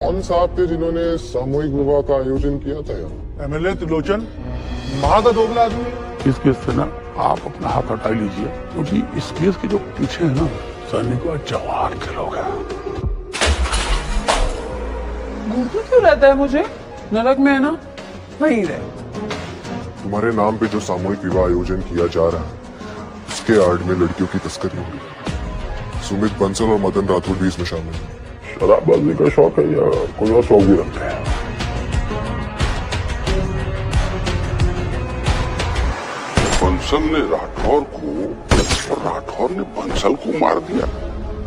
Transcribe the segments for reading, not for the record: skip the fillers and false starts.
कौन साहब थे जिन्होंने सामूहिक विवाह का आयोजन किया था यहाँ? एमएलए त्रिलोचन वहां का दोगला आदमी। इस केस से ना आप अपना हाथ हटा लीजिए, क्योंकि इस केस के जो पीछे है ना सैनिकों जवाहर के लोग हैं। घूरता क्यों रहता है मुझे? नरक में है ना, वहीं रहे। तुम्हारे नाम पे जो सामूहिक विवाह आयोजन किया जा रहा है उसके आड़ में लड़कियों की तस्करी होगी। सुमित बंसल और मदन राठौड़ भी इसमें शामिल है। शराबबाजी का शौक है या कोई और शौक भी रखते हैं? बंसल ने राठौर को और राठौर ने बंसल को मार दिया,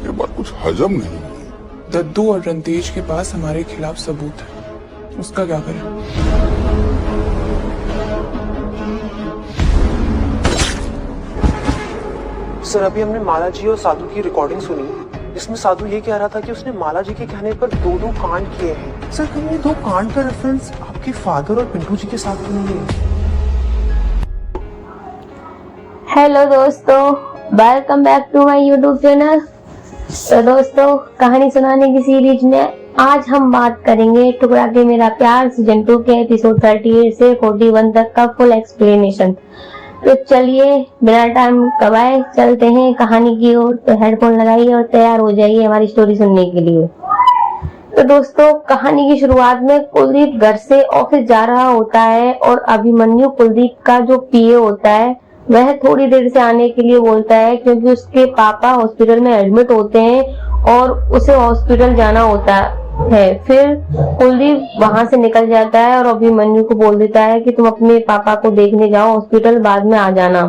ये बात कुछ हजम नहीं हुई। दद्दू और रंतेज के पास हमारे खिलाफ सबूत है, उसका क्या करें? सर, अभी हमने माला जी और साधु की रिकॉर्डिंग सुनी। इसमें साधु ये कह रहा था कि उसने माला जी के कहने पर दो कांड किए हैं। सर, कहीं ये 2 कांड का रेफरेंस आपके फादर और पिंटू जी के साथ तो नहीं है? हेलो दोस्तों, welcome back to my YouTube channel. तो दोस्तों, कहानी सुनाने की सीरीज में आज हम बात करेंगे टुकड़ा के मेरा प्यार सीजन 2 के एपिसोड 38 से 41 तक का फुल एक्सप्लेनेशन। तो चलिए बिना टाइम गवाए चलते हैं कहानी की ओर। तो हेडफोन लगाइए और तैयार हो जाइए हमारी स्टोरी सुनने के लिए। तो दोस्तों, कहानी की शुरुआत में कुलदीप घर से ऑफिस जा रहा होता है और अभिमन्यु कुलदीप का जो पीए होता है वह थोड़ी देर से आने के लिए बोलता है, क्योंकि उसके पापा हॉस्पिटल में एडमिट होते हैं और उसे हॉस्पिटल जाना होता है। फिर कुलदीप वहां से निकल जाता है और अभिमन्यु को बोल देता है कि तुम अपने पापा को देखने जाओ हॉस्पिटल, बाद में आ जाना।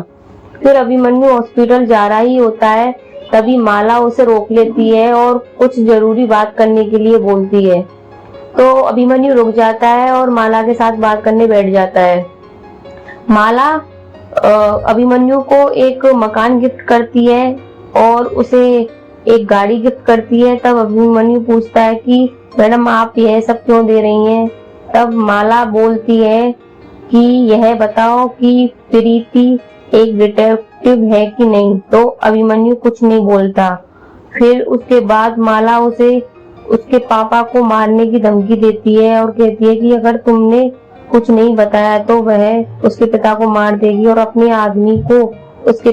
फिर अभिमन्यु हॉस्पिटल जा रहा ही होता है, तभी माला उसे रोक लेती है और कुछ जरूरी बात करने के लिए बोलती है। तो अभिमन्यु रुक जाता है और माला के साथ बात करने बैठ जाता है। माला अभिमन्यु को एक मकान गिफ्ट करती है और उसे एक गाड़ी गिफ्ट करती है। तब अभिमन्यु पूछता है कि मैडम आप यह सब क्यों दे रही हैं? तब माला बोलती है कि यह बताओ कि प्रीति एक डिटेक्टिव है कि नहीं। तो अभिमन्यु कुछ नहीं बोलता। फिर उसके बाद माला उसे उसके पापा को मारने की धमकी देती है और कहती है कि अगर तुमने कुछ नहीं बताया तो वह उसके पिता को मार देगी और अपने आदमी को उसके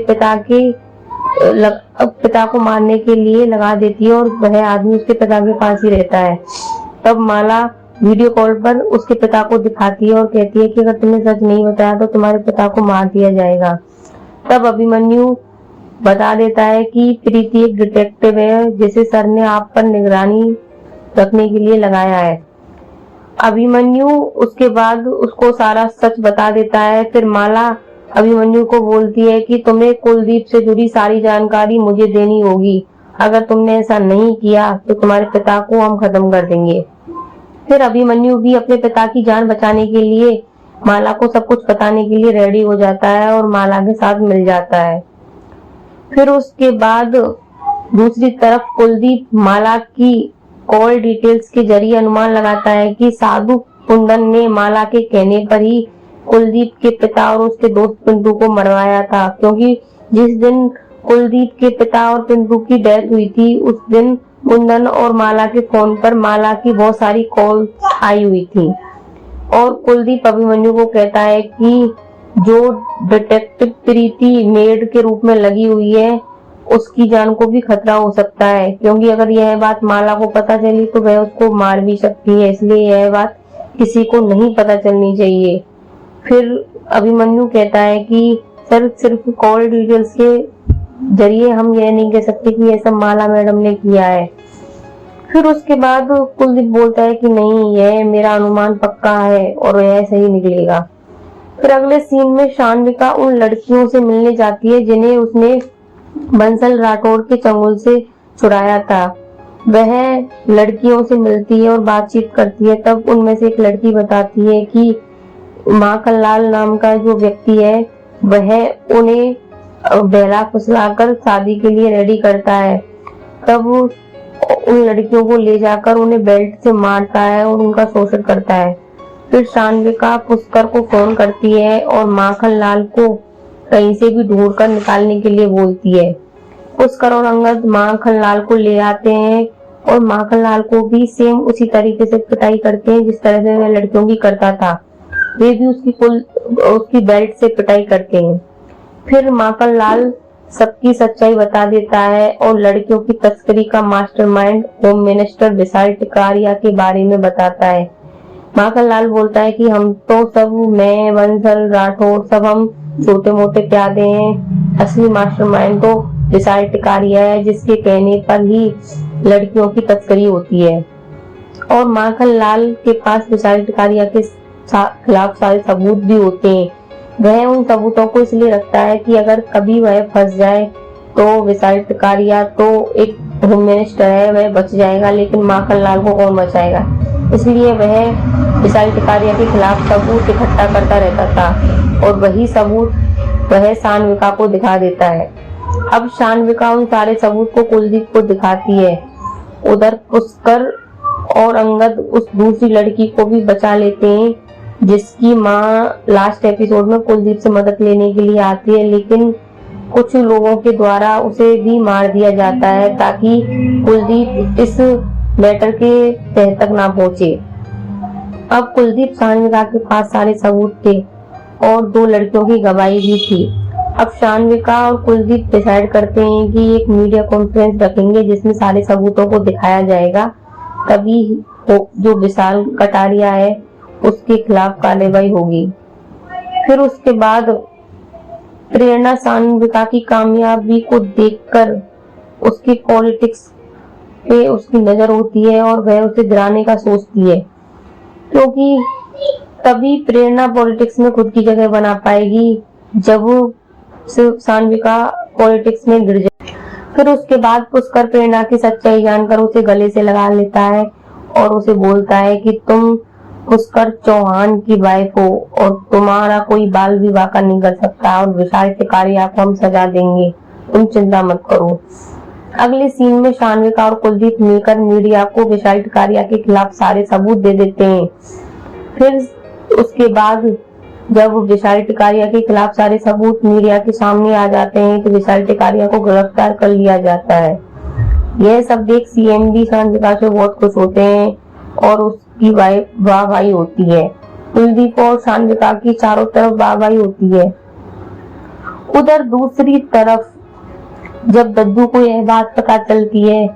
पिता को मारने के लिए लगा देती है और वह आदमी उसके पिता के पास ही रहता है। तब माला वीडियो कॉल पर उसके पिता को दिखाती है और कहती है कि अगर तुमने सच नहीं बताया तो तुम्हारे पिता को मार दिया जाएगा। तब अभिमन्यु बता देता है कि प्रीति एक डिटेक्टिव है जिसे सर ने आप पर निगरानी रखने के लिए लगाया है। अभिमन्यु उसके बाद उसको सारा सच बता देता है। फिर माला अभिमन्यु को बोलती है कि तुम्हें कुलदीप से जुड़ी सारी जानकारी मुझे देनी होगी, अगर तुमने ऐसा नहीं किया तो तुम्हारे पिता को हम खत्म कर देंगे। फिर अभिमन्यु भी अपने पिता की जान बचाने के लिए माला को सब कुछ बताने के लिए रेडी हो जाता है और माला के साथ मिल जाता है। फिर उसके बाद दूसरी तरफ कुलदीप माला की कॉल डिटेल्स के जरिए अनुमान लगाता है कि साधु कुंदन ने माला के कहने पर ही कुलदीप के पिता और उसके दोस्त पिंटू को मरवाया था, क्योंकि जिस दिन कुलदीप के पिता और पिंटू की डेथ हुई थी उस दिन कुंदन और माला के फोन पर माला की बहुत सारी कॉल आई हुई थी। और कुलदीप अभिमन्यु को कहता है कि जो डिटेक्टिव प्रीति मेड के रूप में लगी हुई है उसकी जान को भी खतरा हो सकता है, क्योंकि अगर यह बात माला को पता चली तो वह उसको मार भी सकती है, इसलिए यह बात किसी को नहीं पता चलनी चाहिए। फिर अभिमन्यु कहता है कि सर सिर्फ कॉल डिटेल्स के जरिए हम यह नहीं कह सकते कि यह सब माला मैडम ने किया है। फिर उसके बाद कुलदीप बोलता है कि नहीं, यह मेरा अनुमान पक्का है और यह सही निकलेगा। फिर अगले सीन में शान्विका उन लड़कियों से मिलने जाती है जिन्हें उसने बंसल राठौड़ के चंगुल से छुड़ाया था। वह लड़कियों से मिलती है और बातचीत करती है। तब उनमें से एक लड़की बताती है कि माखनलाल नाम का जो व्यक्ति है वह उन्हें बहला फुसलाकर शादी के लिए रेडी करता है। तब उन लड़कियों को ले जाकर उन्हें बेल्ट से मारता है और उनका शोषण करता है। फिर शान्विका पुष्कर को फोन करती है और माखनलाल को कहीं से भी ढूंढकर निकालने के लिए बोलती है। पुष्कर और अंगद माखनलाल को ले आते हैं और माखनलाल को भी सेम उसी तरीके से पिटाई करते हैं जिस तरह से वह लड़कियों की करता था। वे भी उसकी बेल्ट से पिटाई करते हैं। फिर माखनलाल सबकी सच्चाई बता देता है और लड़कियों की तस्करी का मास्टरमाइंड होम मिनिस्टर विशाल टिकारिया के बारे में बताता है। माखनलाल बोलता है कि हम तो सब, मैं, बंसल, राठौर, सब हम छोटे मोटे प्यादे हैं, असली मास्टरमाइंड तो विशाल टिकारिया है जिसके कहने पर ही लड़कियों की तस्करी होती है। और माखनलाल के पास विशाल टिकारिया के खिलाफ सारे सबूत भी होते हैं। वह उन सबूतों को इसलिए रखता है कि अगर कभी वह फंस जाए तो विशाल टिकारिया तो एक होम मिनिस्टर है, वह बच जाएगा, लेकिन माखनलाल को कौन बचाएगा। इसलिए वह विशाल टिकारिया के खिलाफ सबूत इकट्ठा करता रहता था और वही सबूत वह शानविका को दिखा देता है। अब शानविका उन सारे सबूत को कुलदीप को दिखाती है। उधर पुष्कर और अंगद उस दूसरी लड़की को भी बचा लेते हैं जिसकी माँ लास्ट एपिसोड में कुलदीप से मदद लेने के लिए आती है, लेकिन कुछ लोगों के द्वारा उसे भी मार दिया जाता है ताकि कुलदीप इस मैटर के तह तक ना पहुंचे। अब कुलदीप शानविका के पास सारे सबूत थे और 2 लड़कियों की गवाही भी थी। अब शानविका और कुलदीप डिसाइड करते हैं कि एक मीडिया कॉन्फ्रेंस रखेंगे जिसमें सारे सबूतों को दिखाया जाएगा, तभी जो विशाल कटारिया है उसके खिलाफ कार्रवाई होगी। फिर उसके बाद प्रेरणा शानविका की कामयाबी को देखकर उसकी पॉलिटिक्स पे उसकी नजर होती है और वह उसे गिराने का सोचती है, क्योंकि तभी प्रेरणा पॉलिटिक्स में खुद की जगह बना पाएगी जब शानविका पॉलिटिक्स में गिर जाए। फिर उसके बाद पुष्कर प्रेरणा की सच्चाई जानकर उसे गले से लगा लेता है और उसे बोलता है कि तुम पुष्कर चौहान की वाइफ हो और तुम्हारा कोई बाल विवाह का नहीं कर सकता और विशाल टिकारिया को हम सजा देंगे, तुम चिंता मत करो। अगले सीन में शानविका और कुलदीप मिलकर मीडिया को विशाल टिकारिया के खिलाफ सारे सबूत दे देते हैं। फिर उसके बाद जब विशाल टिकारिया के खिलाफ सारे सबूत मीडिया के सामने आ जाते हैं तो विशाल टिकारिया को गिरफ्तार कर लिया जाता है। यह सब देख सीएम भी शानविका से बहुत खुश होते हैं और उसकी वाहवाही होती है। कुलदीप और शानविका की चारों तरफ वाहवाही होती है। उधर दूसरी तरफ जब दद्दू को यह बात पता चलती है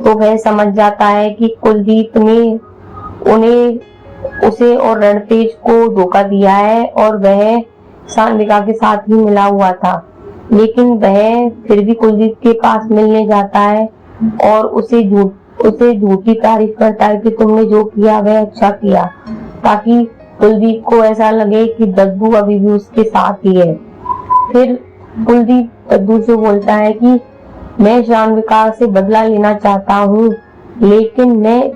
तो वह समझ जाता है कि कुलदीप ने उसे और रणतेज को धोखा दिया है और वह शानविका के साथ ही मिला हुआ था, लेकिन वह फिर भी कुलदीप के पास मिलने जाता है और उसे झूठी तारीफ करता है कि तुमने जो किया वह अच्छा किया, ताकि कुलदीप को ऐसा लगे कि दद्दू अभी भी उसके साथ ही है। फिर कुलदीप दद्दू से बोलता है कि मैं शानविका से बदला लेना चाहता हूँ, लेकिन मैं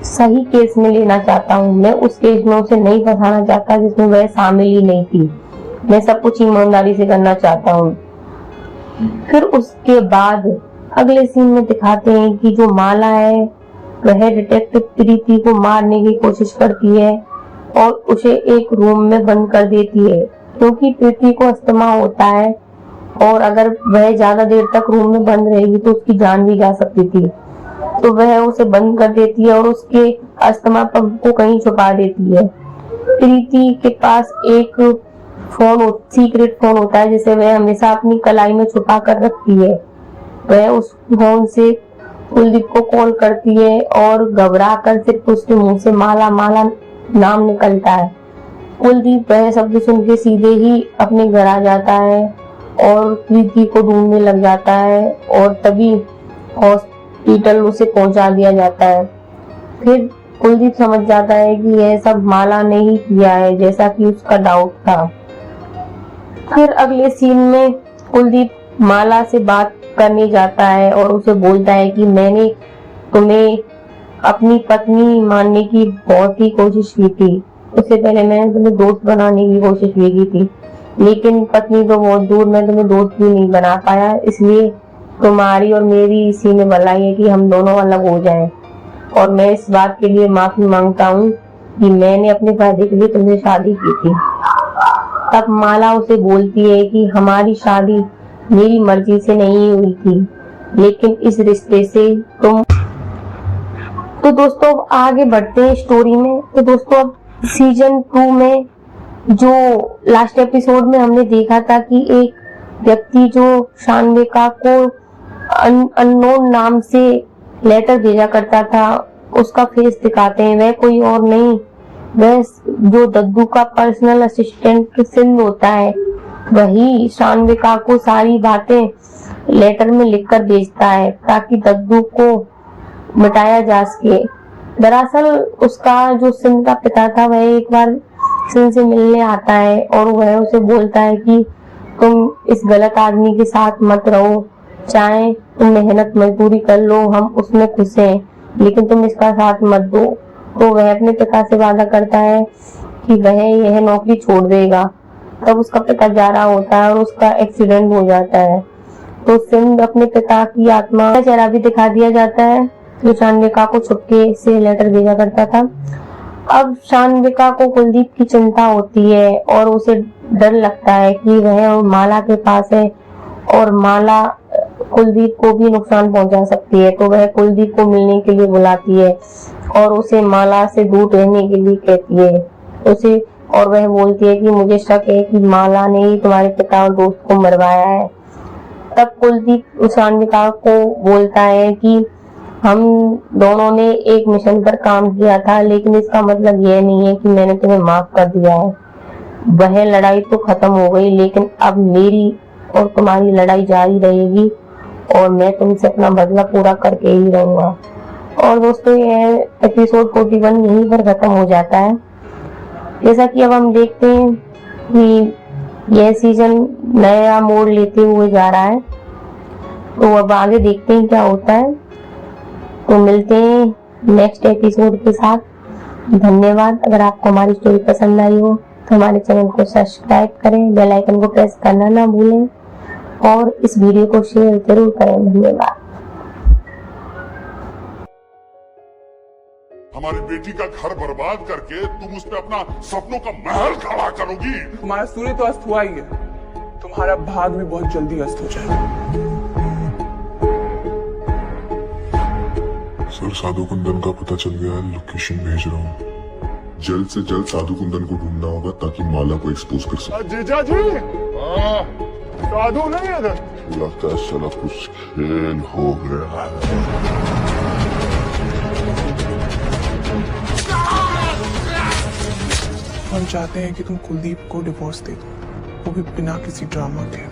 सही केस में लेना चाहता हूँ, मैं उस केस में उसे नहीं फंसाना चाहता जिसमें वह शामिल ही नहीं थी, मैं सब कुछ ईमानदारी से करना चाहता हूँ। फिर उसके बाद अगले सीन में दिखाते हैं कि जो माला है वह डिटेक्टिव प्रीति को मारने की कोशिश करती है और उसे एक रूम में बंद कर देती है, क्योंकि प्रीति को अस्थमा होता है और अगर वह ज्यादा देर तक रूम में बंद रहेगी तो उसकी जान भी जा सकती थी। तो वह उसे बंद कर देती है और उसके अस्थमा पंप को कहीं छुपा देती है। प्रीति के पास एक सीक्रेट फोन होता है जिसे वह हमेशा अपनी कलाई में छुपा कर रखती है। वह उस फोन से कुलदीप को कॉल करती है और घबरा कर सिर्फ उसके मुंह से माला माला नाम निकलता है। कुलदीप वह शब्द सुन के सीधे ही अपने घर आ जाता है और प्रीति को ढूंढने लग जाता है और तभी हॉस्पिटल उसे पहुंचा दिया जाता है। फिर कुलदीप समझ जाता है कि यह सब माला ने ही किया है, जैसा कि उसका डाउट था। फिर अगले सीन में कुलदीप माला से बात करने जाता है और उसे बोलता है कि मैंने तुम्हें अपनी पत्नी मानने की बहुत ही कोशिश की थी, उससे पहले मैंने तुम्हें दोस्त बनाने की कोशिश भी की थी, लेकिन पत्नी तो बहुत दूर, मैं तुम्हें दोस्त भी नहीं बना पाया, इसलिए तुम्हारी और मेरी इसी में भलाई है कि हम दोनों अलग हो जाएं। और मैं इस बात के लिए माफी मांगता हूँ कि मैंने अपने फायदे के लिए तुमसे शादी की थी। तब माला उसे बोलती है कि हमारी शादी मेरी मर्जी से नहीं हुई थी, लेकिन इस रिश्ते से तुम तो दोस्तों अब आगे बढ़ते हैं स्टोरी में। तो दोस्तों अब सीजन 2 में जो लास्ट एपिसोड में हमने देखा था कि एक व्यक्ति जो शानविका को अननोन नाम से लेटर भेजा करता था, उसका फेस दिखाते हैं। वह कोई और नहीं, वह जो दद्दू का पर्सनल असिस्टेंट सिंध होता है, वही शानविका को सारी बातें लेटर में लिखकर भेजता है ताकि दद्दू को मिटाया जा सके। दरअसल उसका जो सिंध का पिता था, वह एक बार सिंध से मिलने आता है और वह उसे बोलता है कि तुम इस गलत आदमी के साथ मत रहो, चाहे तुम मेहनत मजदूरी कर लो, हम उसमें खुश हैं, लेकिन तुम इसका साथ मत दो। तो वह अपने पिता से वादा करता है कि वह यह नौकरी छोड़ देगा। तब उसका पिता जा रहा होता है और उसका एक्सीडेंट हो जाता है। तो सिंध अपने पिता की आत्मा का चेहरा भी दिखा दिया जाता है, जो शानविका को छुपके से लेटर भेजा करता था। अब शानविका को कुलदीप की चिंता होती है और उसे डर लगता है कि वह माला के पास है और माला कुलदीप को भी नुकसान पहुंचा सकती है। तो वह कुलदीप को मिलने के लिए बुलाती है और उसे माला से दूर रहने के लिए कहती है उसे, और वह बोलती है कि मुझे शक है कि माला ने ही तुम्हारे पिता और दोस्त को मरवाया है। तब कुलदीप शानविका को बोलता है कि हम दोनों ने एक मिशन पर काम किया था, लेकिन इसका मतलब यह नहीं है कि मैंने तुम्हें माफ कर दिया है। वह लड़ाई तो खत्म हो गई, लेकिन अब मेरी और तुम्हारी लड़ाई जारी रहेगी और मैं तुमसे अपना बदला पूरा करके ही रहूंगा। और दोस्तों यह एपिसोड 41 यहीं पर खत्म हो जाता है। जैसा कि अब हम देखते हैं कि यह सीजन नया मोड़ लेते हुए जा रहा है, तो अब आगे देखते हैं क्या होता है। तो मिलते हैं नेक्स्ट एपिसोड के साथ। धन्यवाद। अगर आपको हमारी स्टोरी पसंद आई हो तो हमारे चैनल को सब्सक्राइब करें, बेल आइकन को प्रेस करना ना भूलें और इस वीडियो को शेयर जरूर करें। धन्यवाद। हमारी बेटी का घर बर्बाद करके तुम उस पे अपना सपनों का महल खड़ा करोगी। तुम्हारा सूर्य तो अस्त हुआ ही है, तुम्हारा भाग भी बहुत जल्दी अस्त हो जाएगा। सर साधु कुंदन का पता चल गया है, लोकेशन भेज रहा हूँ। जल्द से जल्द साधु कुंदन को ढूंढना होगा ताकि माला को एक्सपोज कर सके। जीजा जी, साधु नहीं है इधर। लगता है साला कुछ खेल हो गया है। हम चाहते हैं कि तुम कुलदीप को डिवोर्स दे दो, वो भी बिना किसी ड्रामा के।